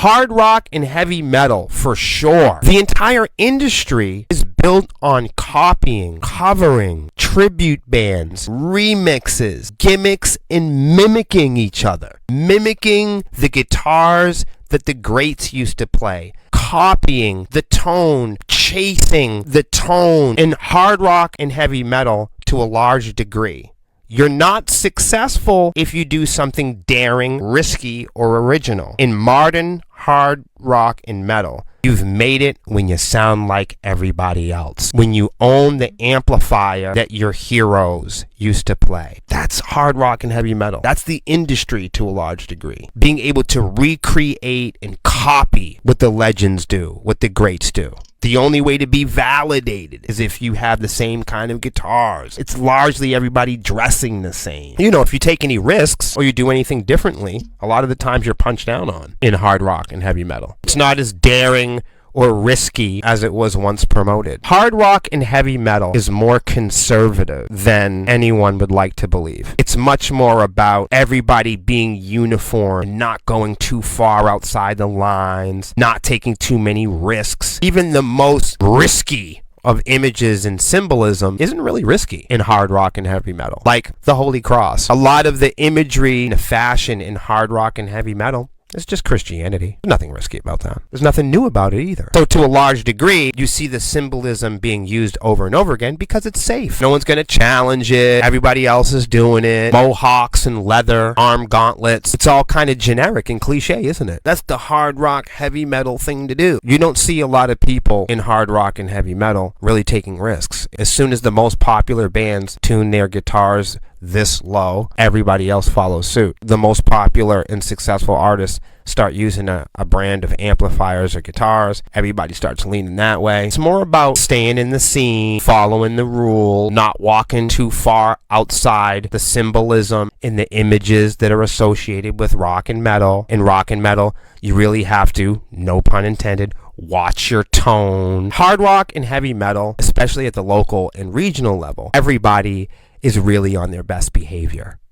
Hard rock and heavy metal, for sure. The entire industry is built on copying, covering, tribute bands, remixes, gimmicks, and mimicking each other. Mimicking the guitars that the greats used to play. Copying the tone, chasing the tone in hard rock and heavy metal to a large degree. You're not successful if you do something daring, risky, or original. In modern hard rock and metal, you've made it when you sound like everybody else. When you own the amplifier that your heroes used to play. That's hard rock and heavy metal. That's the industry to a large degree. Being able to recreate and copy what the legends do, what the greats do. The only way to be validated is if you have the same kind of guitars. It's largely everybody dressing the same. You know, if you take any risks or you do anything differently, a lot of the times you're punched down on in hard rock and heavy metal. It's not as daring or risky as it was once promoted. Hard rock and heavy metal is more conservative than anyone would like to believe. It's much more about everybody being uniform, not going too far outside the lines, not taking too many risks. Even the most risky of images and symbolism isn't really risky in hard rock and heavy metal. Like the Holy Cross. A lot of the imagery and the fashion in hard rock and heavy metal, it's just Christianity. There's nothing risky about that. There's nothing new about it either. So to a large degree, you see the symbolism being used over and over again because it's safe. No one's going to challenge it. Everybody else is doing it. Mohawks and leather, arm gauntlets. It's all kind of generic and cliche, isn't it? That's the hard rock, heavy metal thing to do. You don't see a lot of people in hard rock and heavy metal really taking risks. As soon as the most popular bands tune their guitars this low, everybody else follows suit. The most popular and successful artists start using a brand of amplifiers or guitars. Everybody starts leaning that way. It's more about staying in the scene, following the rule, not walking too far outside the symbolism and the images that are associated with rock and metal. In rock and metal, you really have to, no pun intended, watch your tone. Hard rock and heavy metal, especially at the local and regional level, everybody is really on their best behavior.